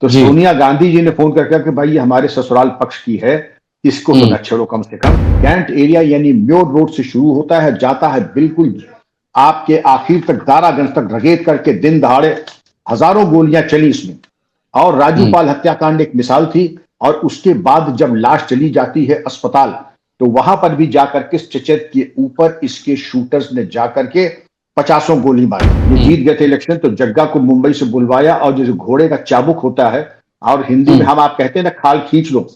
तो जी। सोनिया गांधी जी ने फोन करके कि भाई ये हमारे ससुराल पक्ष की है, इसको तो न छेड़ो कम से कम। कैंट एरिया यानी म्योर रोड से शुरू होता है, जाता है बिल्कुल आपके आखिर तक दारागंज तक, रगेद करके दिन दहाड़े हजारों गोलियां चली इसमें। और राजू पाल हत्याकांड एक मिसाल थी। और उसके बाद जब लाश चली जाती है अस्पताल, तो वहां पर भी जाकर के चचेत के ऊपर इसके शूटर्स ने जाकर के 50 गोली मारी। ये जीत गए थे इलेक्शन, तो जग्गा को मुंबई से बुलवाया, और जैसे घोड़े का चाबुक होता है, और हिंदी में हम आप कहते हैं ना, खाल खींच लो,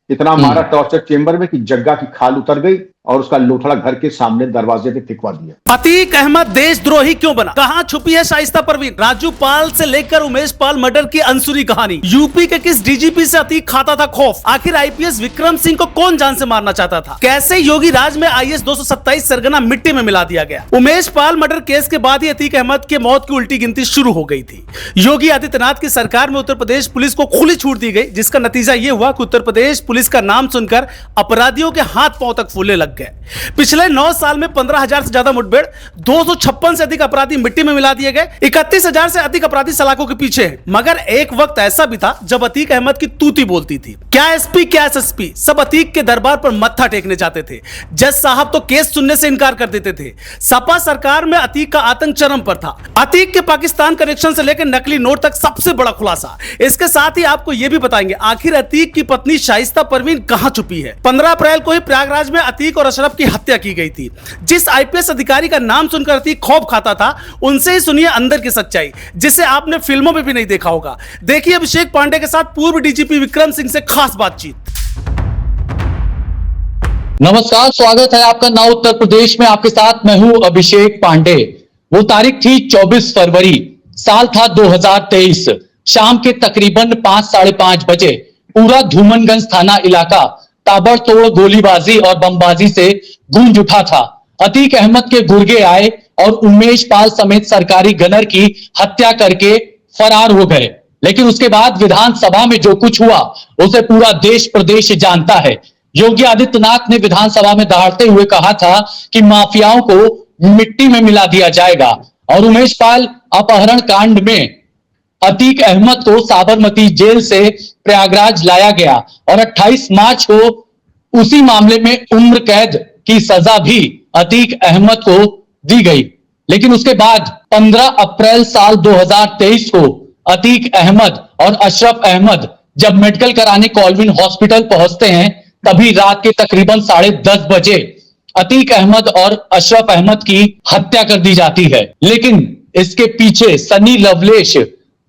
इतना मारा टॉर्चर चेंबर में कि जग्गा की खाल उतर गई और उसका लोथड़ा घर के सामने दरवाजे पे फेंकवा दिया। अतीक अहमद देशद्रोही क्यों बना? कहां छुपी है शाइस्ता परवीन? राजू पाल से लेकर उमेश पाल मर्डर की अनसुनी कहानी। यूपी के किस डीजीपी से अतीक खाता था खौफ? आखिर आईपीएस विक्रम सिंह को कौन जान से मारना चाहता था? कैसे योगी राज में आईएएस 227 सरगना मिट्टी में मिला दिया गया? उमेश पाल मर्डर केस के बाद ही अतीक अहमद के मौत की उल्टी गिनती शुरू हो गई थी। योगी आदित्यनाथ की सरकार में उत्तर प्रदेश पुलिस को खुली छूट दी गई, जिसका नतीजा यह हुआ कि उत्तर प्रदेश पुलिस का नाम सुनकर अपराधियों के हाथ पांव तक फूलने लग गए। पिछले 9 साल में 15,000 से ज्यादा मुठभेड़, 256 से अधिक अपराधी मिट्टी में मिला दिए गए, 31,000 से अधिक अपराधी सलाखों के पीछे हैं। मगर एक वक्त ऐसा भी था जब अतीक अहमद की तूती बोलती थी। क्या एसपी क्या एसएसपी, सब अतीक के दरबार पर मत्था टेकने जाते थे। जज साहब तो केस सुनने से इनकार कर देते थे। सपा सरकार में अतीक का आतंक चरम पर था। अतीक के पाकिस्तान कनेक्शन से लेकर नकली नोट तक सबसे बड़ा खुलासा। इसके साथ ही आपको यह भी बताएंगे आखिर अतीक की पत्नी शाइस्ता परवीन कहां छुपी है। 15 अप्रैल को ही प्रयागराज में अतीक और अशरफ की हत्या की गई थी। जिस आईपीएस अधिकारी का नाम सुनकर अतीक खौफ खाता था, उनसे ही सुनिए अंदर की सच्चाई, जिसे आपने फिल्मों में भी नहीं देखा होगा। देखिए अभिषेक पांडे के साथ पूर्व डीजीपी विक्रम सिंह से खास बातचीत। नमस्कार, स्वागत है आपका नव उत्तर प्रदेश में। आपके साथ मैं हूं अभिषेक पांडे। वो तारीख थी 24 फरवरी, साल था 2023। शाम के तकरीबन 5 साढ़े 5 बजे पूरा धूमनगंज थाना इलाका ताबड़तोड़ गोलीबाजी और बमबाजी से गूंज उठा था। अतीक अहमद के गुर्गे आए और उमेश पाल समेत सरकारी गनर की हत्या करके फरार हो गए। लेकिन उसके बाद विधानसभा में जो कुछ हुआ उसे पूरा देश प्रदेश जानता है। योगी आदित्यनाथ ने विधानसभा में दहाड़ते हुए कहा था कि माफियाओं को मिट्टी में मिला दिया जाएगा। और उमेश पाल अपहरण कांड में अतीक अहमद को साबरमती जेल से प्रयागराज लाया गया और 28 मार्च को उसी मामले में उम्र कैद की सजा भी अतीक अहमद को दी गई। लेकिन उसके बाद 15 अप्रैल साल 2023 को अतीक अहमद और अशरफ अहमद जब मेडिकल कराने कॉलविन हॉस्पिटल पहुंचते हैं, तभी रात के तकरीबन 10:30 बजे अतीक अहमद और अशरफ अहमद की हत्या कर दी जाती है। लेकिन इसके पीछे सनी लवलेश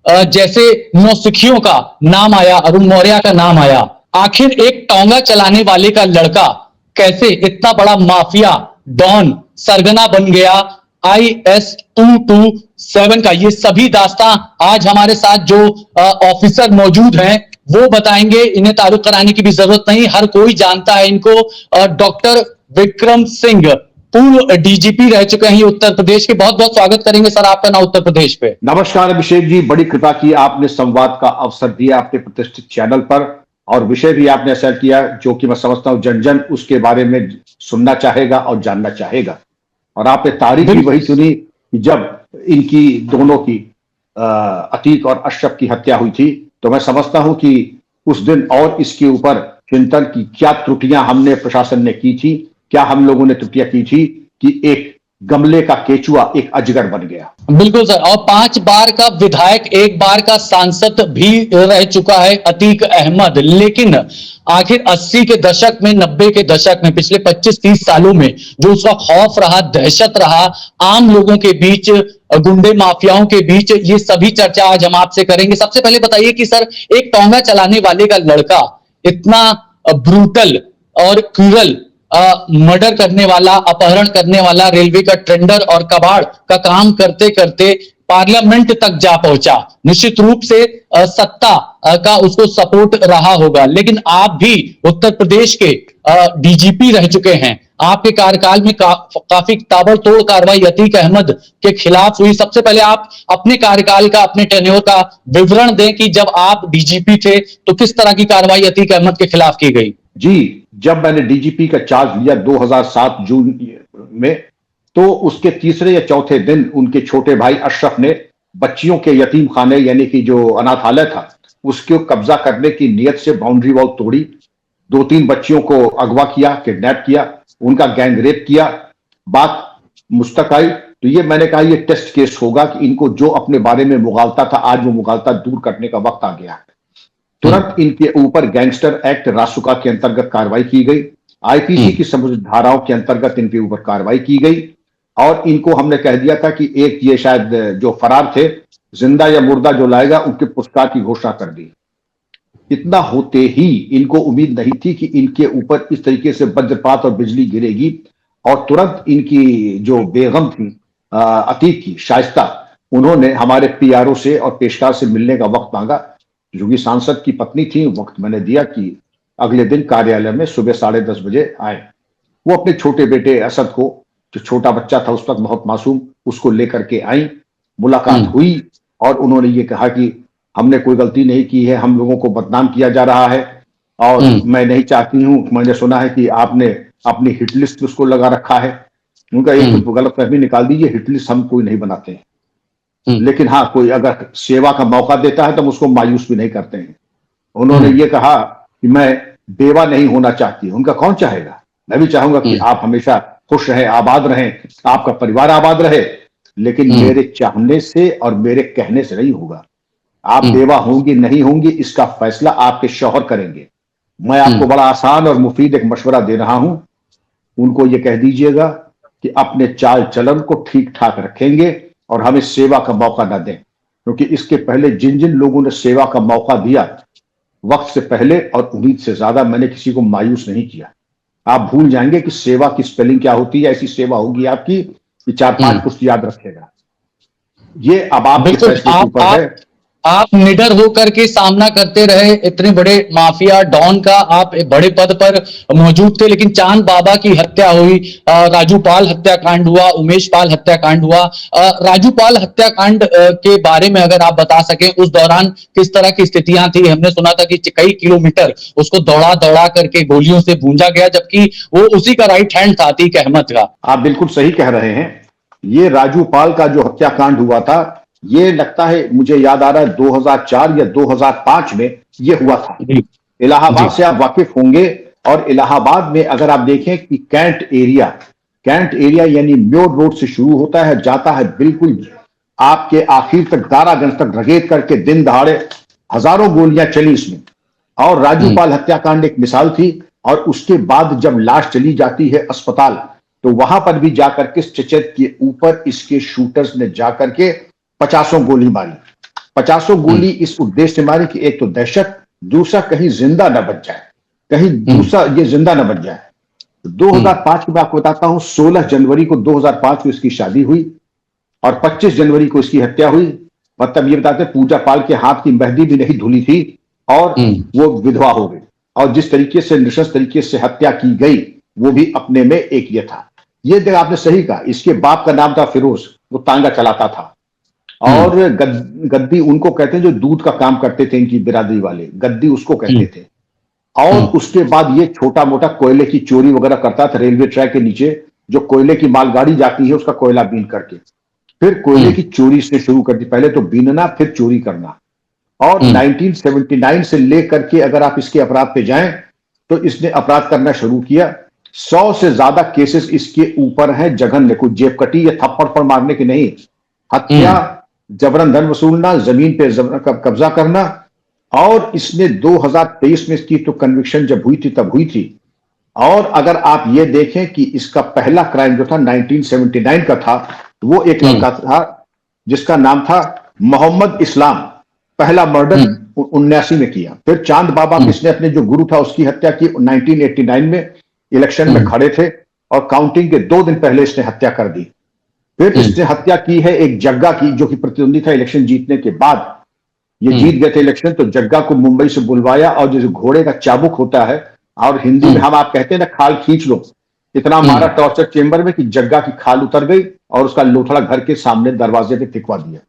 जैसे नौसिखियों का नाम आया, अरुण मौर्य का नाम आया। आखिर एक टोंगा चलाने वाले का लड़का कैसे इतना बड़ा माफिया डॉन सरगना बन गया IS 227 का, ये सभी दास्तां आज हमारे साथ जो ऑफिसर मौजूद हैं वो बताएंगे। इन्हें तारुफ कराने की भी जरूरत नहीं, हर कोई जानता है इनको। डॉक्टर विक्रम सिंह पूर्व डीजीपी रह चुके हैं उत्तर प्रदेश के। बहुत बहुत स्वागत करेंगे सर आपका ना उत्तर प्रदेश पे। नमस्कार अभिषेक जी, बड़ी कृपा की आपने संवाद का अवसर दिया अपने प्रतिष्ठित चैनल पर, और विषय भी आपने ऐसा किया जो कि मैं समझता हूं जन जन उसके बारे में सुनना चाहेगा और जानना चाहेगा। और आपने तारीख भी वही सुनी कि जब इनकी दोनों की अतीक और अशरफ की हत्या हुई थी। तो मैं समझता हूं कि उस दिन और इसके ऊपर चिंतन की क्या त्रुटियां हमने प्रशासन ने की थी, क्या हम लोगों ने त्रुटियां की थी कि एक गमले का केचुआ एक अजगर बन गया। बिल्कुल सर, और 5 बार का विधायक, 1 बार का सांसद भी रह चुका है अतीक अहमद। लेकिन आखिर 80 के दशक में, 90 के दशक में, पिछले 25-30 सालों में जो उसका खौफ रहा, दहशत रहा आम लोगों के बीच, गुंडे माफियाओं के बीच, ये सभी चर्चा आज हम आपसे करेंगे। सबसे पहले बताइए कि सर एक टोंगा चलाने वाले का लड़का इतना ब्रूटल और क्रूरल मर्डर करने वाला, अपहरण करने वाला, रेलवे का टेंडर और कबाड़ का काम करते करते पार्लियामेंट तक जा पहुंचा। निश्चित रूप से सत्ता का उसको सपोर्ट रहा होगा। लेकिन आप भी उत्तर प्रदेश के डीजीपी रह चुके हैं। आपके कार्यकाल में काफी ताबड़तोड़ कार्रवाई अतीक अहमद के खिलाफ हुई। सबसे पहले आप अपने कार्यकाल का, अपने टेन्योर का विवरण दें कि जब आप डीजीपी थे तो किस तरह की कार्रवाई अतीक अहमद के खिलाफ की गई। जी, जब मैंने डीजीपी का चार्ज लिया 2007 जून में, तो उसके तीसरे या चौथे दिन उनके छोटे भाई अशरफ ने बच्चियों के यतीम खाने यानी कि जो अनाथालय था उसको कब्जा करने की नियत से बाउंड्री वॉल तोड़ी, 2-3 बच्चियों को अगवा किया, किडनैप किया, उनका गैंग रेप किया, बात मुस्तक आई। तो ये मैंने कहा ये टेस्ट केस होगा कि इनको जो अपने बारे में मुगालता था, आज वो मुगालता दूर करने का वक्त आ गया है। तुरंत इनके ऊपर गैंगस्टर एक्ट रासुका के अंतर्गत कार्रवाई की गई, आईपीसी की समुचित धाराओं के अंतर्गत इनके ऊपर कार्रवाई की गई और इनको हमने कह दिया था कि एक ये शायद जो फरार थे, जिंदा या मुर्दा जो लाएगा उनके पुरस्कार की घोषणा कर दी। इतना होते ही इनको उम्मीद नहीं थी कि इनके ऊपर इस तरीके से वज्रपात और बिजली गिरेगी और तुरंत इनकी जो बेगम थी अतीक की शाइस्ता, उन्होंने हमारे पीआरओ से और पेशकार से मिलने का वक्त मांगा। जो कि सांसद की पत्नी थी, वक्त मैंने दिया कि अगले दिन कार्यालय में सुबह 10:30 बजे आए। वो अपने छोटे बेटे असद को, जो छोटा बच्चा था उस वक्त बहुत मासूम, उसको लेकर के आई, मुलाकात हुई और उन्होंने ये कहा कि हमने कोई गलती नहीं की है, हम लोगों को बदनाम किया जा रहा है और मैं नहीं चाहती हूं, मैंने सुना है कि आपने अपनी हिट लिस्ट उसको लगा रखा है। उनका एक गलत फहमी निकाल दीजिए, हिट लिस्ट हम कोई नहीं बनाते हैं, लेकिन हाँ कोई अगर सेवा का मौका देता है तो हम उसको मायूस भी नहीं करते हैं। उन्होंने ये कहा कि मैं बेवा नहीं होना चाहती। उनका कौन चाहेगा, मैं भी चाहूंगा कि आप हमेशा खुश रहें, आबाद रहें, आपका परिवार आबाद रहे, लेकिन मेरे चाहने से और मेरे कहने से नहीं होगा। आप बेवा होंगी नहीं होंगी इसका फैसला आपके शौहर करेंगे। मैं आपको बड़ा आसान और मुफीद एक मशवरा दे रहा हूं, उनको ये कह दीजिएगा कि अपने चाल चलन को ठीक ठाक रखेंगे और हमें सेवा का मौका न दें, क्योंकि इसके पहले जिन जिन लोगों ने सेवा का मौका दिया वक्त से पहले और उम्मीद से ज्यादा, मैंने किसी को मायूस नहीं किया। आप भूल जाएंगे कि सेवा की स्पेलिंग क्या होती है। ऐसी सेवा होगी आपकी कि 4-5 पुष्ट याद रखेगा। ये अब आपके फैसले के ऊपर है। आप निडर होकर के सामना करते रहे इतने बड़े माफिया डॉन का, आप एक बड़े पद पर मौजूद थे, लेकिन चांद बाबा की हत्या हुई, राजू पाल हत्याकांड हुआ, उमेश पाल हत्याकांड हुआ। राजू पाल हत्याकांड के बारे में अगर आप बता सकें, उस दौरान किस तरह की स्थितियां थी? हमने सुना था कि कई किलोमीटर उसको दौड़ा दौड़ा करके गोलियों से भूंजा गया, जबकि वो उसी का राइट हैंड था अतीक अहमद का। आप बिल्कुल सही कह रहे हैं। ये राजू पाल का जो हत्याकांड हुआ था, ये लगता है मुझे याद आ रहा है 2004 या 2005 में ये हुआ था। इलाहाबाद से आप वाकिफ होंगे और इलाहाबाद में अगर आप देखें कि कैंट एरिया यानी म्योर रोड से शुरू होता है, जाता है बिल्कुल आपके आखिर तक दारागंज तक, रगेद करके दिन दहाड़े हजारों गोलियां चली इसमें। और राजू पाल हत्याकांड एक मिसाल थी। और उसके बाद जब लाश चली जाती है अस्पताल, तो वहां पर भी जाकर के चचेत के ऊपर इसके शूटर्स ने जाकर के 50 गोली मारी। 50 गोली इस उद्देश्य से मारी कि एक तो दहशत, दूसरा कहीं जिंदा न बच जाए, कहीं दूसरा ये जिंदा न बच जाए। 2005 की बात बताता हूं, 16 जनवरी को 2005 को इसकी शादी हुई और 25 जनवरी को इसकी हत्या हुई। मतलब ये बताते पूजा पाल के हाथ की मेहंदी भी नहीं धुली थी और वो विधवा हो गई। और जिस तरीके से नृशंस तरीके से हत्या की गई वो भी अपने में एक ये था। ये देख आपने सही कहा, इसके बाप का नाम था फिरोज, वो तांगा चलाता था। और गद्दी उनको कहते हैं जो दूध का काम करते थे, इनकी बिरादरी वाले गद्दी उसको कहते थे। और उसके बाद ये छोटा मोटा कोयले की चोरी वगैरह करता था। रेलवे ट्रैक के नीचे जो कोयले की मालगाड़ी जाती है उसका कोयला बीन करके फिर कोयले की चोरी से शुरू कर दी। पहले तो बीनना फिर चोरी करना। और 1979 से लेकर के अगर आप इसके अपराध पे जाएं तो इसने अपराध करना शुरू किया। 100 से ज्यादा केसेस इसके ऊपर हैं जघन्य, कोई जेब कटी या थप्पड़ पर मारने की नहीं, हत्या, जबरन धन वसूलना, जमीन पे कब्जा करना। और इसने 2023 में इसकी तो कन्विक्शन जब हुई थी तब हुई थी। और अगर आप ये देखें कि इसका पहला क्राइम जो था 1979 का था, वो एक लड़का था जिसका नाम था मोहम्मद इस्लाम। पहला मर्डर 79 में किया। फिर चांद बाबा इसने अपने जो गुरु था उसकी हत्या की 1989 में, इलेक्शन में खड़े थे और काउंटिंग के 2 दिन पहले इसने हत्या कर दी। फिर इसने हत्या की है एक जग्गा की जो कि प्रतिद्वंदी था इलेक्शन जीतने के बाद। ये जीत गए थे इलेक्शन तो जग्गा को मुंबई से बुलवाया और जैसे घोड़े का चाबुक होता है और हिंदी में हम आप कहते हैं ना खाल खींच लो, इतना मारा टॉर्चर चेंबर में कि जग्गा की खाल उतर गई और उसका लोथड़ा घर के सामने दरवाजे पे फिकवा दिया।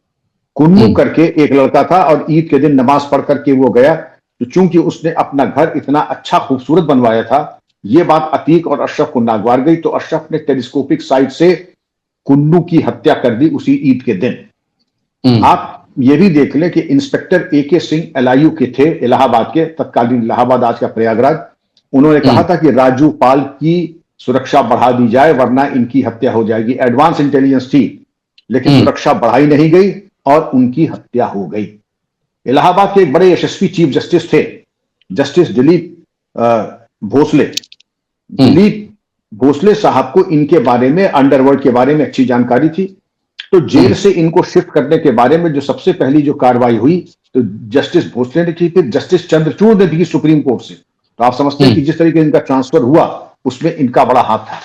कुन्नू करके एक लड़का था और ईद के दिन नमाज पढ़ करके वो गया, तो चूंकि उसने अपना घर इतना अच्छा खूबसूरत बनवाया था, ये बात अतीक और अशरफ को नागवार गई। तो अशरफ ने टेलीस्कोपिक साइट से कुन्नू की हत्या कर दी उसी ईद के दिन। आप ये भी देख लें कि इंस्पेक्टर AK सिंह LIU के थे, इलाहाबाद के, तत्कालीन इलाहाबाद आज का प्रयागराज। उन्होंने कहा था कि राजू पाल की सुरक्षा बढ़ा दी जाए वरना इनकी हत्या हो जाएगी। एडवांस इंटेलिजेंस थी, लेकिन सुरक्षा बढ़ाई नहीं गई और उनकी हत्या हो गई। इलाहाबाद के एक बड़े यशस्वी चीफ जस्टिस थे, जस्टिस दिलीप भोसले। दिलीप भोसले साहब को इनके बारे में, अंडरवर्ल्ड के बारे में अच्छी जानकारी थी। तो जेल से इनको शिफ्ट करने के बारे में जो सबसे पहली जो कार्रवाई हुई तो जस्टिस भोसले ने की, फिर जस्टिस चंद्रचूड़ ने दी सुप्रीम कोर्ट से। तो आप समझते हैं कि जिस तरीके से इनका ट्रांसफर हुआ उसमें इनका बड़ा हाथ था।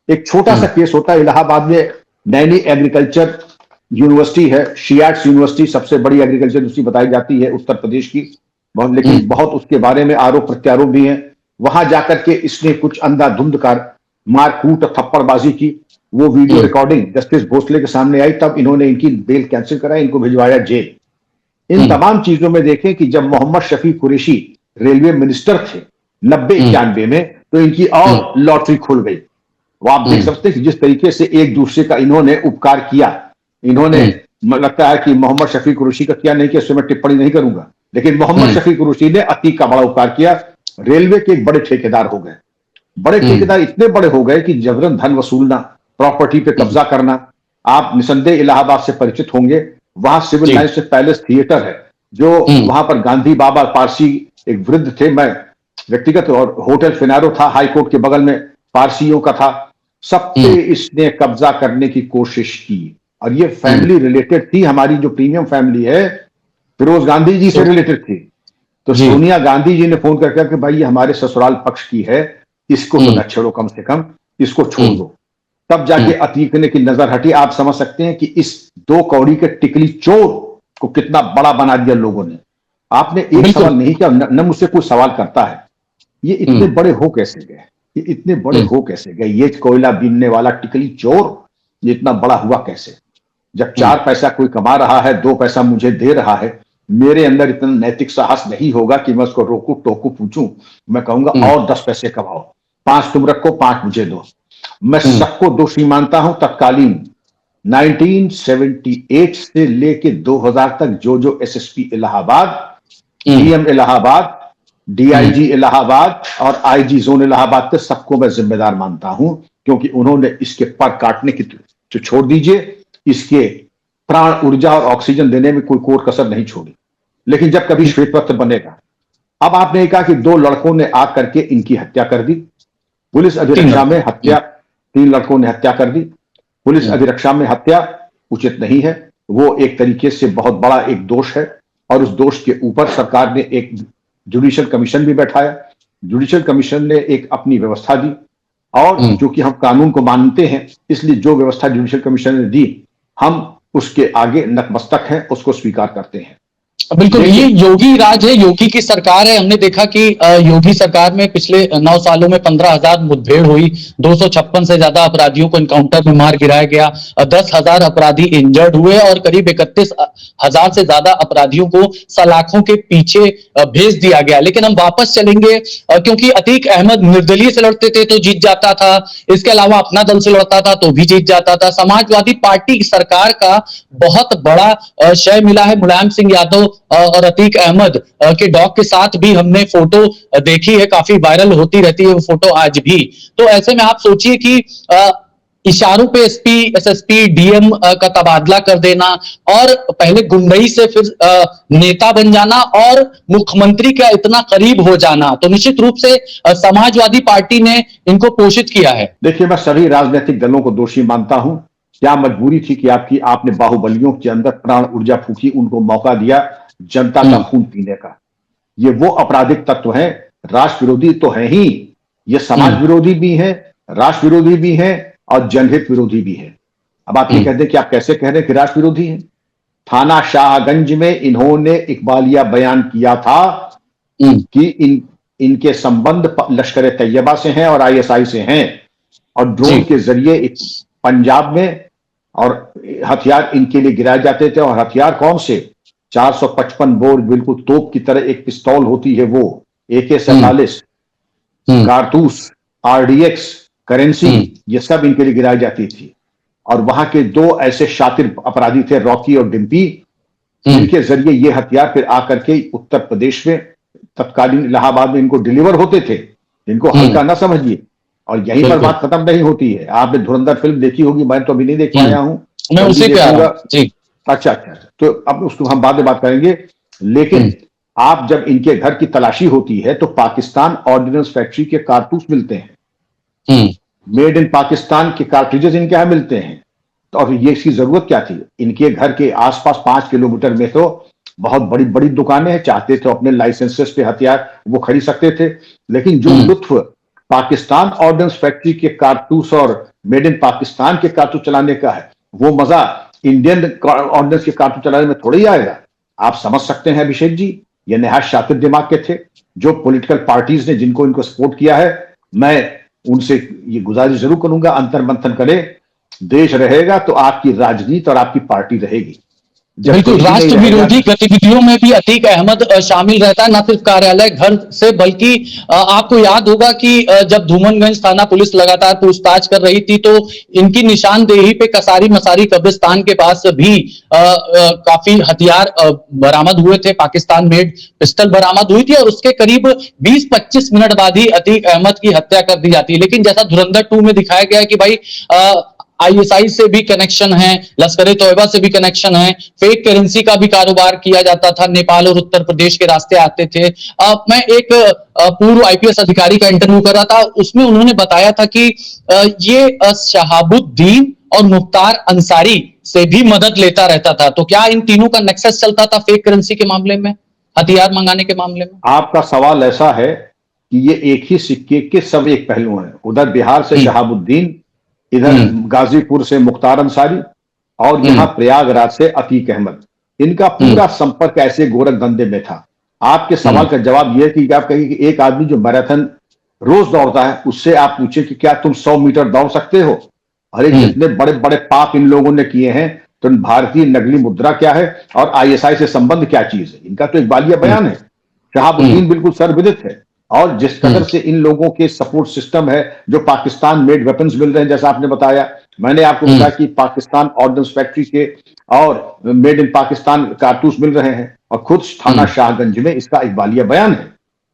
एक छोटा सा केस होता है, इलाहाबाद में नैनी एग्रीकल्चर यूनिवर्सिटी है, शियाट्स यूनिवर्सिटी सबसे बड़ी एग्रीकल्चर यूनिवर्सिटी बताई जाती है उत्तर प्रदेश की, बहुत, लेकिन बहुत उसके बारे में आरोप प्रत्यारोप भी हैं। वहां जाकर के इसने कुछ अंधाधुंध कार मारकूट थप्पड़बाजी की, वो वीडियो रिकॉर्डिंग जस्टिस भोसले के सामने आई, तब इन्होंने इनकी बेल कैंसिल कराई, इनको भिजवाया जेल। इन तमाम चीजों में देखें कि जब मोहम्मद शफी कुरैशी रेलवे मिनिस्टर थे 90-91 में, तो इनकी और लॉटरी खुल गई। वो आप देख सकते हैं कि जिस तरीके से एक दूसरे का इन्होंने उपकार किया, इन्होंने, लगता है कि मोहम्मद शफी कुरैशी का क्या नहीं किया, उससे मैं टिप्पणी नहीं करूंगा, लेकिन मोहम्मद शफी कुरैशी ने अतीक का बड़ा उपकार किया। रेलवे के एक बड़े ठेकेदार हो गए, बड़े ठेकेदार इतने बड़े हो गए कि जबरन धन वसूलना, प्रॉपर्टी पे कब्जा करना। आप निसंदेह इलाहाबाद से परिचित होंगे, वहां सिविल लाइन से पैलेस थिएटर है, जो वहां पर गांधी बाबा पारसी एक वृद्ध थे, मैं व्यक्तिगत, और होटल फिनारो था हाई कोर्ट के बगल में, पारसियों का था। सब पे इसने कब्जा करने की कोशिश की, और ये फैमिली रिलेटेड थी। हमारी जो प्रीमियम फैमिली है फिरोज गांधी जी से रिलेटेड थी। तो सोनिया गांधी जी ने फोन करके कि भाई ये हमारे ससुराल पक्ष की है, इसको तो न छेड़ो, कम से कम इसको छोड़ दो। तब जाके अतीक ने की नजर हटी। आप समझ सकते हैं कि इस 2 कौड़ी के टिकली चोर को कितना बड़ा बना दिया लोगों ने। आपने एक सवाल नहीं किया, न मुझसे कोई सवाल करता है, ये इतने बड़े हो कैसे गए, ये इतने बड़े हो कैसे गए, ये कोयला बीनने वाला टिकली चोर ये इतना बड़ा हुआ कैसे? जब 4 पैसा कोई कमा रहा है, 2 पैसा मुझे दे रहा है, मेरे अंदर इतना नैतिक साहस नहीं होगा कि मैं उसको रोकू टोकू पूछूं। मैं कहूंगा और 10 पैसे कमाओ, 5 तुम रखो, 5 मुझे दो। मैं सबको दोषी मानता हूं। तत्कालीन 1978 से लेके 2000 तक जो SSP Allahabad, DM Allahabad, DIG Allahabad और IG जोन इलाहाबाद के सबको मैं जिम्मेदार मानता हूं, क्योंकि उन्होंने इसके पर काटने की, तो छोड़ दीजिए, इसके प्राण ऊर्जा और ऑक्सीजन देने में कोई कोर कसर नहीं छोड़ी। लेकिन जब कभी श्वेत पत्र बनेगा, अब आपने कहा कि 2 लड़कों ने आकर के इनकी हत्या कर दी, पुलिस अभिरक्षा में हत्या, 3 लड़कों ने हत्या कर दी। पुलिस अभिरक्षा में हत्या उचित नहीं है, वो एक तरीके से बहुत बड़ा एक दोष है, और उस दोष के ऊपर सरकार ने एक जुडिशियल कमीशन भी बैठाया। जुडिशियल कमीशन ने एक अपनी व्यवस्था दी, और क्योंकि हम कानून को मानते हैं, इसलिए जो व्यवस्था जुडिशियल कमीशन ने दी, हम उसके आगे नतमस्तक हैं, उसको स्वीकार करते हैं। बिल्कुल, ये योगी राज है, योगी की सरकार है। हमने देखा कि योगी सरकार में पिछले 9 सालों में 15,000 मुठभेड़ हुई, 256 से ज्यादा अपराधियों को एनकाउंटर में मार गिराया गया, 10,000 अपराधी इंजर्ड हुए और करीब 31,000 से ज्यादा अपराधियों को सलाखों के पीछे भेज दिया गया। लेकिन हम वापस चलेंगे, क्योंकि अतीक अहमद निर्दलीय से लड़ते थे तो जीत जाता था, इसके अलावा अपना दल से लड़ता था तो भी जीत जाता था। समाजवादी पार्टी सरकार का बहुत बड़ा क्षय मिला है। मुलायम सिंह यादव और अतीक अहमद के डॉग के साथ भी हमने फोटो देखी है, काफी वायरल होती रहती है वो फोटो आज भी। तो ऐसे में आप सोचिए कि इशारों पे SP, SSP, DM का तबादला कर देना, और पहले गुंडई से फिर नेता बन जाना और मुख्यमंत्री का इतना करीब हो जाना, तो निश्चित रूप से समाजवादी पार्टी ने इनको पोषित किया है। देखिए, मैं सभी राजनीतिक दलों को दोषी मानता हूं। क्या मजबूरी थी कि आपने बाहुबलियों के अंदर प्राण ऊर्जा फूकी, उनको मौका दिया जनता का खून पीने का। ये वो आपराधिक तत्व हैं, राष्ट्र विरोधी तो है ही, ये समाज विरोधी भी हैं, राष्ट्र विरोधी भी हैं और जनहित विरोधी भी है। अब आप ये कहते हैं कि आप कैसे कह रहे हैं कि राष्ट्र विरोधी हैं? थाना शाहगंज में इन्होंने इकबालिया बयान किया था कि इनके संबंध लश्कर तैयबा से हैं और ISI से हैं, और ड्रोन के जरिए पंजाब में और हथियार इनके लिए गिराए जाते थे। और हथियार कौन से? 455 बोर, बिल्कुल तोप की तरह एक पिस्तौल होती है, वो AK-47, कारतूस, RDX, करेंसी, ये सब इनके लिए गिराई जाती थी। और वहां के 2 ऐसे शातिर अपराधी थे, रॉकी और डिम्पी, जिनके जरिए ये हथियार फिर आकर के उत्तर प्रदेश में तत्कालीन इलाहाबाद में इनको डिलीवर होते थे। इनको हल्का न समझिए। और यहीं पर बात खत्म नहीं होती है। आपने धुरंधर फिल्म देखी होगी, मैं तो अभी नहीं देख पाया हूं, मैं उसी पे आ रहा हूं जी। अच्छा, तो अब उसको हम बाद में बात करेंगे। लेकिन आप जब इनके घर की तलाशी होती है तो पाकिस्तान ऑर्डिनेंस फैक्ट्री के कारतूस मिलते हैं, मेड इन पाकिस्तान के कार्ट्रिजेस इनके यहां मिलते हैं। तो अब ये इसकी जरूरत क्या थी? इनके घर के आसपास 5 किलोमीटर में तो बहुत बड़ी बड़ी दुकानें हैं, चाहते थे अपने लाइसेंसेस पे हथियार वो खरीद सकते थे। लेकिन जो लुत्फ पाकिस्तान ऑर्डिनेंस फैक्ट्री के कारतूस और मेड इन पाकिस्तान के कारतूस चलाने का है, वो मजा इंडियन ऑर्डिनेंस के कारतूस चलाने में थोड़ी आएगा। आप समझ सकते हैं अभिषेक जी, ये निहायत शातिर दिमाग के थे। जो पॉलिटिकल पार्टीज ने जिनको इनको सपोर्ट किया है, मैं उनसे ये गुजारिश जरूर करूंगा, अंतर मंथन करें। देश रहेगा तो आपकी राजनीति और आपकी पार्टी रहेगी। बिल्कुल, राष्ट्र विरोधी गतिविधियों में भी अतीक अहमद शामिल रहता है, न सिर्फ कार्यालय घर से, बल्कि आपको याद होगा कि जब धूमनगंज थाना पुलिस लगातार पूछताछ कर रही थी तो इनकी निशानदेही पे कसारी मसारी कब्रिस्तान के पास भी काफी हथियार बरामद हुए थे। पाकिस्तान मेड पिस्टल बरामद हुई थी और उसके करीब 20-25 मिनट बाद ही अतीक अहमद की हत्या कर दी जाती है। लेकिन जैसा धुरंधर 2 में दिखाया गया कि भाई आईएसआई से भी कनेक्शन है, लश्कर-ए-तौयबा से भी कनेक्शन है, फेक करेंसी का भी कारोबार किया जाता था, नेपाल और उत्तर प्रदेश के रास्ते आते थे। मैं एक पूर्व आईपीएस अधिकारी का इंटरव्यू कर रहा था, उसमें उन्होंने बताया था कि ये शहाबुद्दीन और मुख्तार अंसारी से भी मदद लेता रहता था। तो क्या इन तीनों का नेक्सस चलता था फेक करेंसी के मामले में, हथियार मंगाने के मामले में? आपका सवाल ऐसा है कि ये एक ही सिक्के के सब एक पहलू हैं। उधर बिहार से शहाबुद्दीन, इधर गाजीपुर से मुख्तार अंसारी और यहां प्रयागराज से अतीक अहमद। इनका पूरा संपर्क ऐसे गोरख धंधे में था। आपके सवाल का जवाब यह कि आप कहिए कि एक आदमी जो मैराथन रोज दौड़ता है, उससे आप पूछे कि क्या तुम 100 मीटर दौड़ सकते हो? अरे जितने बड़े बड़े पाप इन लोगों ने किए हैं। तो भारतीय नकली मुद्रा क्या है और आईएसआई से संबंध क्या चीज है, इनका तो एक बालिया बयान है। शहाबुद्दीन बिल्कुल सर्वविदित है। और जिस कदर से इन लोगों के सपोर्ट सिस्टम है, जो पाकिस्तान मेड वेपन्स मिल रहे हैं, जैसा आपने बताया, मैंने आपको बताया कि पाकिस्तान ऑर्डिनेंस फैक्ट्री के और मेड इन पाकिस्तान कारतूस मिल रहे हैं, और खुद थाना शाहगंज में इसका एक बालिया बयान है।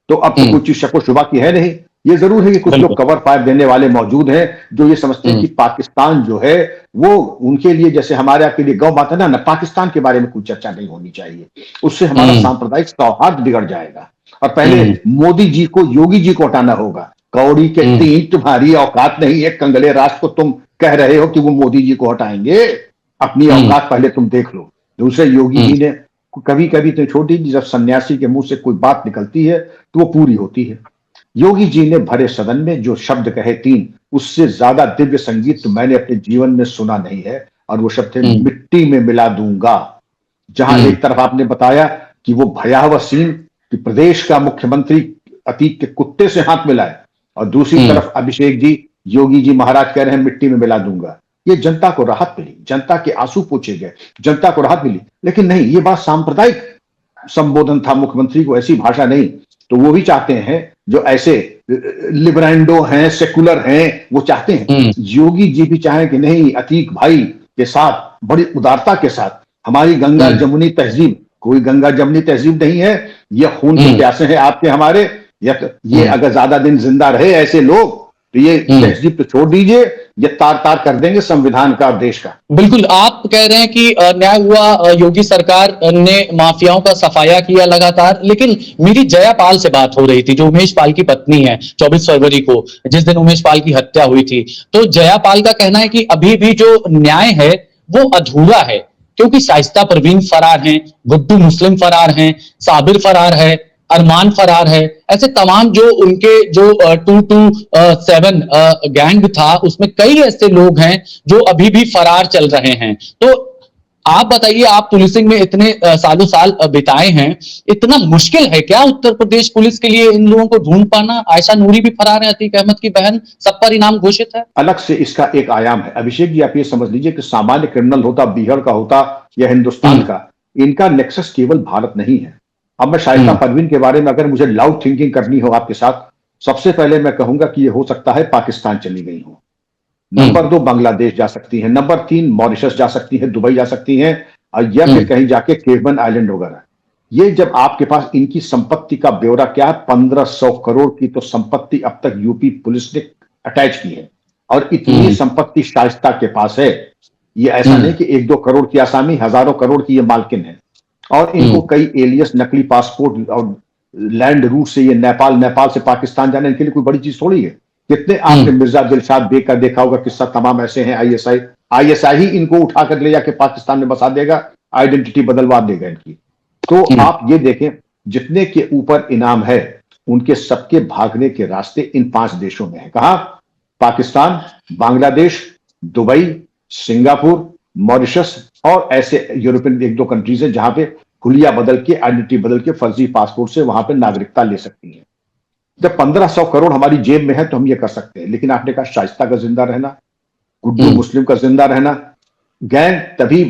तो अब तो कोई चीज शको शुबा की है नहीं। ये जरूर है कि कुछ लोग कवर फायर देने वाले मौजूद हैं जो ये समझते हैं कि पाकिस्तान जो है वो उनके लिए, जैसे हमारे आपके लिए गौ बात है ना, पाकिस्तान के बारे में कोई चर्चा नहीं होनी चाहिए, उससे हमारा सांप्रदायिक सौहार्द बिगड़ जाएगा। और पहले मोदी जी को, योगी जी को हटाना होगा। कौड़ी के 3 तुम्हारी औकात नहीं है, कंगले राष्ट्र को तुम कह रहे हो कि वो मोदी जी को हटाएंगे। अपनी औकात पहले तुम देख लो। दूसरे योगी जी ने कभी कभी तो छोटी जी, जब सन्यासी के मुंह से कोई बात निकलती है तो वो पूरी होती है। योगी जी ने भरे सदन में जो शब्द कहे 3, उससे ज्यादा दिव्य संगीत तो मैंने अपने जीवन में सुना नहीं है। और वो शब्द थे मिट्टी में मिला दूंगा। जहां एक तरफ आपने बताया कि वो भयावह सीन कि प्रदेश का मुख्यमंत्री अतीक के कुत्ते से हाथ मिलाए, और दूसरी तरफ अभिषेक जी, योगी जी महाराज कह रहे हैं मिट्टी में मिला दूंगा। ये जनता को राहत मिली, जनता के आंसू पोंछे गए, जनता को राहत मिली। लेकिन नहीं, ये बात सांप्रदायिक संबोधन था मुख्यमंत्री को, ऐसी भाषा नहीं। तो वो भी चाहते हैं, जो ऐसे लिबरेंडो हैं, सेकुलर हैं, वो चाहते हैं। योगी जी भी चाहें कि नहीं, अतीक भाई के साथ बड़ी उदारता के साथ हमारी गंगा जमुनी तहजीब, कोई गंगा जमुनी तहजीब नहीं है, ये खून के प्यासे हैं आपके हमारे। ये अगर ज्यादा दिन जिंदा रहे ऐसे लोग, तो ये तहजीब तो छोड़ दीजिए, ये तार तार कर देंगे संविधान का और देश का। बिल्कुल, आप कह रहे हैं कि न्याय हुआ, योगी सरकार ने माफियाओं का सफाया किया लगातार। लेकिन मेरी जयापाल से बात हो रही थी, जो उमेश पाल की पत्नी है, 24 फरवरी को, जिस दिन उमेश पाल की हत्या हुई थी। तो जयापाल का कहना है कि अभी भी जो न्याय है वो अधूरा है, क्योंकि शाइस्ता परवीन फरार हैं, गुड्डू मुस्लिम फरार हैं, साबिर फरार है, अरमान फरार है। ऐसे तमाम जो उनके जो 227 गैंग था, उसमें कई ऐसे लोग हैं जो अभी भी फरार चल रहे हैं। तो आप बताइए, आप पुलिसिंग में इतने सालों साल बिताए हैं, इतना मुश्किल है क्या उत्तर प्रदेश पुलिस के लिए इन लोगों को ढूंढ पाना? आयशा नूरी भी फरार है, अतीक अहमद की बहन, सब पर इनाम घोषित है। अलग से इसका एक आयाम है अभिषेक जी। आप ये समझ लीजिए कि सामान्य क्रिमिनल होता, बिहार का होता या हिंदुस्तान का, इनका नेक्सस केवल भारत नहीं है। अब मैं शाइस्ता परवीन के बारे में अगर मुझे लाउड थिंकिंग करनी हो आपके साथ, सबसे पहले मैं कहूंगा कि ये हो सकता है पाकिस्तान चली गई हो। नंबर 2 बांग्लादेश जा सकती है, नंबर 3 मॉरिशस जा सकती है, दुबई जा सकती है, और या फिर कहीं जाके केबन आइलैंड वगैरह। ये जब आपके पास इनकी संपत्ति का ब्यौरा क्या है, 1500 करोड़ की तो संपत्ति अब तक यूपी पुलिस ने अटैच की है, और इतनी संपत्ति शाइस्ता के पास है। ये ऐसा नहीं कि 1-2 करोड़ की आसामी, हजारों करोड़ की ये मालकिन है। और इनको कई एलियस, नकली पासपोर्ट और लैंड रूट से ये नेपाल से पाकिस्तान जाने, इनके लिए कोई बड़ी चीज थोड़ी है। कितने आपने मिर्जा दिलशाद बेग का देखा होगा किस्सा, तमाम ऐसे हैं। आईएसआई ही इनको उठाकर ले जाके पाकिस्तान में बसा देगा, आइडेंटिटी बदलवा देगा इनकी। तो आप ये देखें, जितने के ऊपर इनाम है उनके सबके भागने के रास्ते इन 5 देशों में है। कहा? Pakistan, Bangladesh, Dubai, Singapore, Mauritius और ऐसे यूरोपियन 1-2 कंट्रीज है जहां पे हुलिया बदल के, आइडेंटिटी बदल के, फर्जी पासपोर्ट से वहां पे नागरिकता ले सकती है। जब 1500 करोड़ हमारी जेब में है तो हम ये कर सकते हैं। लेकिन आपने कहा शाइस्ता का जिंदा रहना, गुड्डू मुस्लिम का जिंदा रहना। गैंग तभी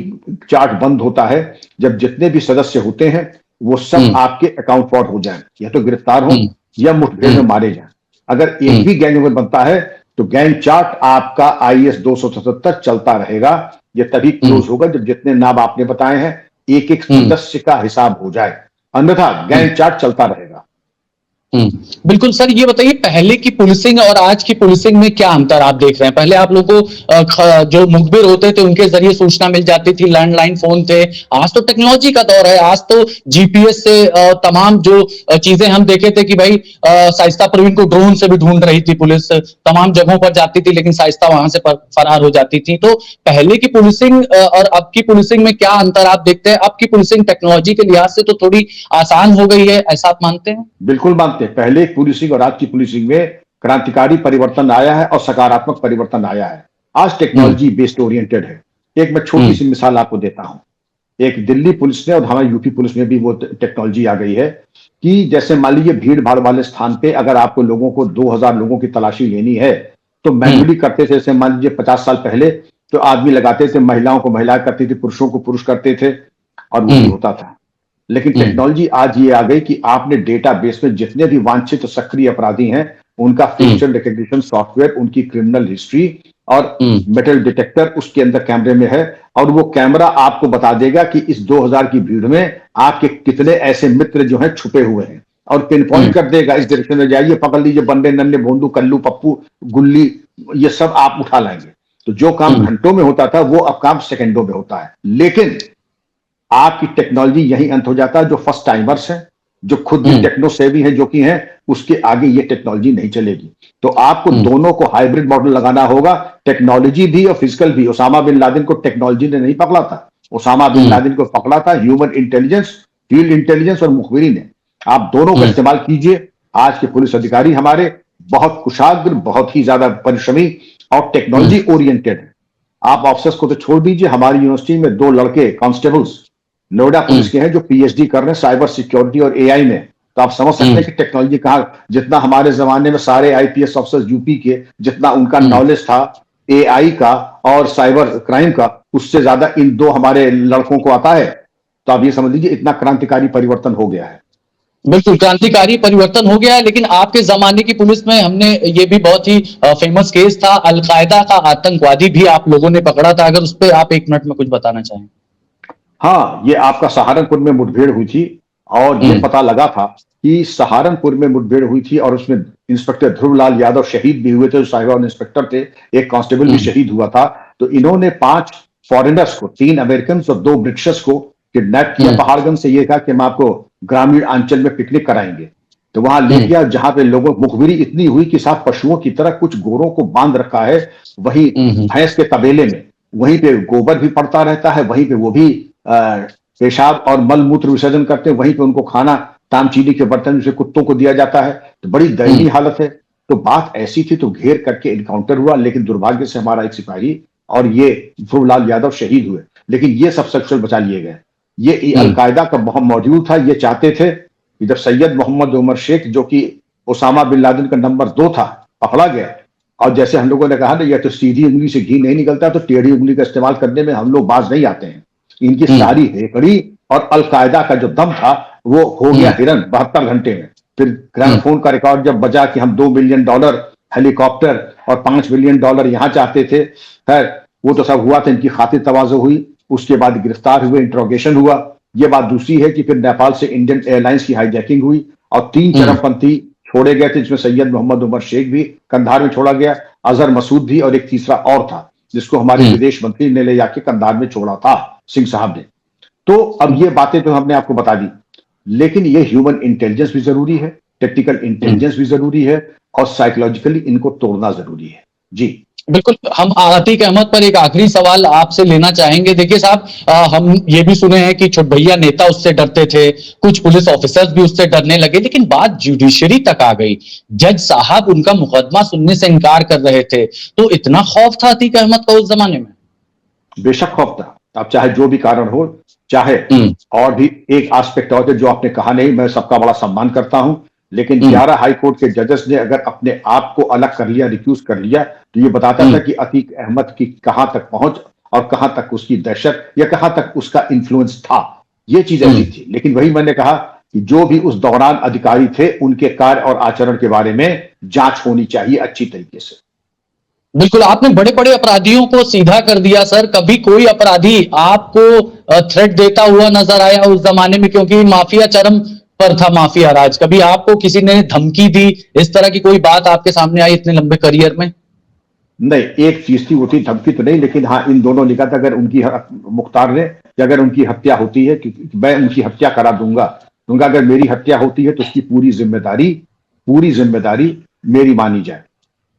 चार्ट बंद होता है जब जितने भी सदस्य होते हैं वो सब आपके अकाउंट फॉर हो जाएं, या तो गिरफ्तार हो या मुठभेड़ में मारे जाएं। अगर एक भी गैंग में बनता है तो गैंग चार्ट आपका IS 277 चलता रहेगा। ये तभी क्लोज होगा जब जितने नाम आपने बताए हैं एक एक सदस्य का हिसाब हो जाए, अन्यथा गैंग चार्ट चलता रहेगा। बिल्कुल सर, ये बताइए पहले की पुलिसिंग और आज की पुलिसिंग में क्या अंतर आप देख रहे हैं? पहले आप लोगों को जो मुखबिर होते थे उनके जरिए सूचना मिल जाती थी, लैंडलाइन फोन थे। आज तो टेक्नोलॉजी का दौर है, आज तो जीपीएस से तमाम जो चीजें हम देखे थे कि भाई शाइस्ता परवीन को ड्रोन से भी ढूंढ रही थी पुलिस, तमाम जगहों पर जाती थी लेकिन शाइस्ता वहां से फरार हो जाती थी। तो पहले की पुलिसिंग और अब की पुलिसिंग में क्या अंतर आप देखते हैं? अब की पुलिसिंग टेक्नोलॉजी के लिहाज से तो थोड़ी आसान हो गई है, ऐसा आप मानते हैं? बिल्कुल मानते। पहले पुलिसिंग और आज की पुलिसिंग में क्रांतिकारी परिवर्तन आया है और सकारात्मक परिवर्तन आया है। आज टेक्नोलॉजी बेस्ड ओरिएंटेड है। एक मैं छोटी सी मिसाल आपको देता हूं। एक दिल्ली पुलिस ने और हमारी यूपी पुलिस में भी वो टेक्नोलॉजी आ गई है कि जैसे मान लीजिए भीड़ भाड़ वाले स्थान पे अगर आपको लोगों को 2000 लोगों की तलाशी लेनी है तो मैन्युअली करते थे। जैसे मान लीजिए 50 साल पहले तो आदमी लगाते थे, महिलाओं को महिलाएं करती थी, पुरुषों को पुरुष करते थे, और वो होता था। लेकिन टेक्नोलॉजी आज ये आ गई कि आपने डेटाबेस में जितने भी वांछित सक्रिय अपराधी हैं उनका फेशियल रिकग्निशन सॉफ्टवेयर, उनकी क्रिमिनल हिस्ट्री और मेटल डिटेक्टर उसके अंदर कैमरे में है, और वो कैमरा आपको बता देगा कि इस 2000 की भीड़ में आपके कितने ऐसे मित्र जो हैं छुपे हुए हैं, और पिन पॉइंट कर देगा इस डायरेक्शन में जाइए, पकड़ लीजिए, बंदे नन्हे भोंदू, कल्लू, पप्पू, गुल्ली, ये सब आप उठा लाएंगे। तो जो काम घंटों में होता था वो अब काम सेकंडों में होता है। लेकिन आपकी टेक्नोलॉजी यही अंत हो जाता है। जो फर्स्ट टाइमर्स हैं, जो खुद भी टेक्नो सेवी हैं, जो कि हैं, उसके आगे ये टेक्नोलॉजी नहीं चलेगी। तो आपको दोनों को हाइब्रिड मॉडल लगाना होगा, टेक्नोलॉजी भी और फिजिकल भी। ओसामा बिन लादेन को टेक्नोलॉजी ने नहीं पकड़ा था, ओसामा बिन लादेन को पकड़ा था ह्यूमन इंटेलिजेंस, फील्ड इंटेलिजेंस और मुखबिरी ने। आप दोनों का इस्तेमाल कीजिए। आज के पुलिस अधिकारी हमारे बहुत कुशाग्र, बहुत ही ज्यादा परिश्रमी और टेक्नोलॉजी ओरिएंटेड है। आप ऑफिसर्स को तो छोड़ दीजिए, हमारी यूनिवर्सिटी में 2 लड़के कांस्टेबल्स नोएडा पुलिस के हैं जो पीएचडी कर रहे हैं साइबर सिक्योरिटी और एआई में। तो आप समझ सकते हैं कि टेक्नोलॉजी कहाँ, जितना हमारे जमाने में सारे आईपीएस ऑफिसर्स यूपी के, जितना उनका नॉलेज था एआई का और साइबर क्राइम का, उससे ज्यादा इन 2 हमारे लड़कों को आता है। तो आप ये समझ लीजिए इतना क्रांतिकारी परिवर्तन हो गया है। बिल्कुल क्रांतिकारी परिवर्तन हो गया है। लेकिन आपके जमाने की पुलिस में हमने ये भी बहुत ही फेमस केस था, अलकायदा का आतंकवादी भी आप लोगों ने पकड़ा था। अगर उस पर आप 1 मिनट में कुछ बताना चाहें। हाँ, ये आपका सहारनपुर में मुठभेड़ हुई थी, और ये पता लगा था कि सहारनपुर में मुठभेड़ हुई थी और उसमें इंस्पेक्टर ध्रुवलाल यादव शहीद भी हुए थे, जो साहिबान इंस्पेक्टर थे। एक कांस्टेबल भी शहीद हुआ था। तो इन्होंने 5 फॉरेनर्स को, 3 अमेरिकन और 2 ब्रिटिशर्स को किडनैप किया पहाड़गंज से। ये कहा कि हम आपको ग्रामीण अंचल में पिकनिक कराएंगे। तो वहां ले गया जहां पे लोगों मुखबिरी इतनी हुई कि साथ पशुओं की तरह कुछ गोरों को बांध रखा है, वही भैंस के तबेले में, वहीं पे गोबर भी पड़ता रहता है, वहीं पे वो भी पेशाब और मल मूत्र विसर्जन करते हैं, वहीं पे उनको खाना तामचीनी के बर्तन से कुत्तों को दिया जाता है। तो बड़ी दयनीय हालत है। तो बात ऐसी थी तो घेर करके इनकाउंटर हुआ, लेकिन दुर्भाग्य से हमारा एक सिपाही और ये ध्रुवलाल यादव शहीद हुए। लेकिन ये सब सक्सेल बचा लिए गए। ये अलकायदा का बहुत मॉड्यूल था। ये चाहते थे कि जब सैयद मोहम्मद उमर शेख, जो कि ओसामा बिन लादेन का नंबर 2 था, पकड़ा गया, और जैसे हम लोगों ने कहा ना, यह तो सीधी उंगली से घी नहीं निकलता, तो टेढ़ी उंगली का इस्तेमाल करने में हम लोग बाज नहीं आते हैं। इनकी सारी हेकड़ी और अलकायदा का जो दम था वो हो गया हिरन 72 घंटे में। फिर ग्रामोफोन का रिकॉर्ड जब बजा कि हम $2 बिलियन हेलीकॉप्टर और $5 बिलियन यहां चाहते थे, खैर वो तो सब हुआ था, इनकी खातिर तवाज़ो हुई। उसके बाद गिरफ्तार हुए, इंट्रोगेशन हुआ। ये बात दूसरी है कि फिर नेपाल से इंडियन एयरलाइंस की हाईजैकिंग हुई और 3 चरमपंथी छोड़े गए थे, जिसमें सैयद मोहम्मद उमर शेख भी कंधार में छोड़ा गया, अजहर मसूद भी, और एक तीसरा और था जिसको हमारे विदेश मंत्री ने ले जाके कंधार में छोड़ा था, सिंह साहब ने। तो अब ये बातें तो हमने आपको बता दी, लेकिन ये ह्यूमन इंटेलिजेंस भी जरूरी है, टेक्निकल इंटेलिजेंस भी जरूरी है, और साइकोलॉजिकली इनको तोड़ना जरूरी है। जी बिल्कुल, हम अतीक अहमद पर एक आखिरी सवाल आपसे लेना चाहेंगे। देखिए साहब, हम ये भी सुने हैं कि छोटभैया नेता उससे डरते थे, कुछ पुलिस ऑफिसर्स भी उससे डरने लगे, लेकिन बात जुडिशरी तक आ गई, जज साहब उनका मुकदमा सुनने से इनकार कर रहे थे। तो इतना खौफ था अतीक अहमद का उस जमाने में? बेशक खौफ था। अब चाहे जो भी कारण हो, चाहे और भी एक एस्पेक्ट और जो आपने कहा नहीं, मैं सबका बड़ा सम्मान करता हूं, लेकिन 11 हाई कोर्ट के जजेस ने अगर अपने आप को अलग कर लिया, रिक्यूज कर लिया, तो ये बताता था कि अतीक अहमद की कहां तक पहुंच और कहां तक उसकी दहशत या कहां तक उसका इन्फ्लुएंस था। ये चीज ऐसी थी। लेकिन वही मैंने कहा कि जो भी उस दौरान अधिकारी थे, उनके कार्य और आचरण के बारे में जांच होनी चाहिए अच्छी तरीके से। बिल्कुल, आपने बड़े बड़े अपराधियों को सीधा कर दिया सर। कभी कोई अपराधी आपको थ्रेट देता हुआ नजर आया उस जमाने में? क्योंकि माफिया चरम पर था, माफिया राज। कभी आपको किसी ने धमकी दी, इस तरह की कोई बात आपके सामने आई इतने लंबे करियर में? नहीं, एक चीज थी, वो थी धमकी तो नहीं, लेकिन हाँ इन दोनों ने कहा था अगर उनकी मुख्तार ने कि अगर उनकी हत्या होती है कि मैं उनकी हत्या करा दूंगा, अगर मेरी हत्या होती है तो उसकी पूरी जिम्मेदारी मेरी मानी जाए।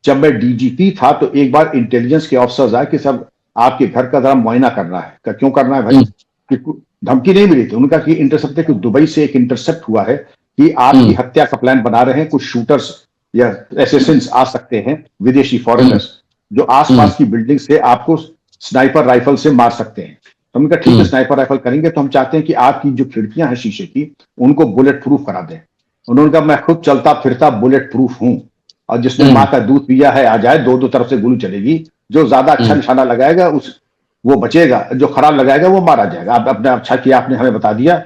जब मैं डीजीपी था तो एक बार इंटेलिजेंस के ऑफिसर्स आए कि सब आपके घर का जरा मुआयना करना है। क्यों करना है भाई? कि धमकी नहीं मिली थी। उनका कि इंटरसेप्ट है कि दुबई से एक इंटरसेप्ट हुआ है कि आपकी हत्या का प्लान बना रहे हैं, कुछ शूटर्स या एसेसिन्स आ सकते हैं, विदेशी फॉरेनर्स, जो आसपास की बिल्डिंग से आपको स्नाइपर राइफल से मार सकते हैं। तो हमने कहा ठीक है, स्नाइपर राइफल करेंगे, तो हम चाहते हैं कि आपकी जो खिड़कियां हैं शीशे की, उनको बुलेट प्रूफ करा दें। उन्होंने कहा मैं खुद चलता फिरता बुलेट प्रूफ हूं, और जिसने माँ का दूध पिया है आ जाए, दो तरफ से गोली चलेगी, जो ज्यादा अच्छा निशाना लगाएगा वो बचेगा, जो खराब लगाएगा वो मारा जाएगा। आप अपने अच्छा किया, आपने हमें बता दिया,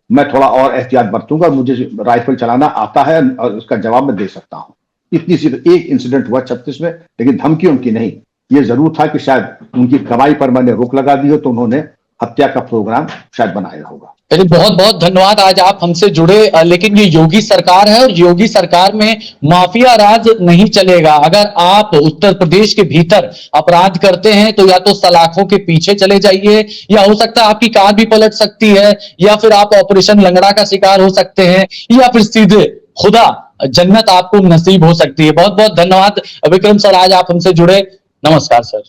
मैं थोड़ा और एहतियात बरतूंगा, मुझे राइफल चलाना आता है और उसका जवाब मैं दे सकता हूं। इतनी सी एक इंसिडेंट हुआ 36 में, लेकिन धमकी उनकी नहीं। ये जरूर था कि शायद उनकी कमाई पर मैंने रोक लगा दी हो, तो उन्होंने हत्या का प्रोग्राम शायद बनाया होगा। चलिए, बहुत बहुत धन्यवाद, आज आप हमसे जुड़े। लेकिन ये योगी सरकार है और योगी सरकार में माफिया राज नहीं चलेगा। अगर आप उत्तर प्रदेश के भीतर अपराध करते हैं तो या तो सलाखों के पीछे चले जाइए, या हो सकता है आपकी कार भी पलट सकती है, या फिर आप ऑपरेशन लंगड़ा का शिकार हो सकते हैं, या फिर सीधे खुदा जन्नत आपको नसीब हो सकती है। बहुत बहुत धन्यवाद विक्रम सर, आज आप हमसे जुड़े। नमस्कार सर।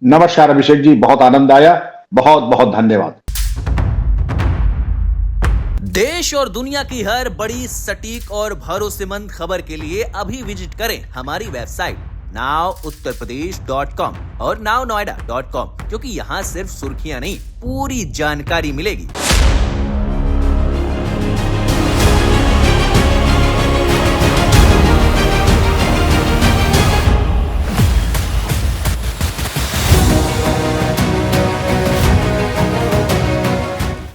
नमस्कार अभिषेक जी, बहुत आनंद आया, बहुत बहुत धन्यवाद। देश और दुनिया की हर बड़ी, सटीक और भरोसेमंद खबर के लिए अभी विजिट करें हमारी वेबसाइट nowuttarpradesh.com और nownoida.com, क्योंकि यहाँ सिर्फ सुर्खियां नहीं, पूरी जानकारी मिलेगी।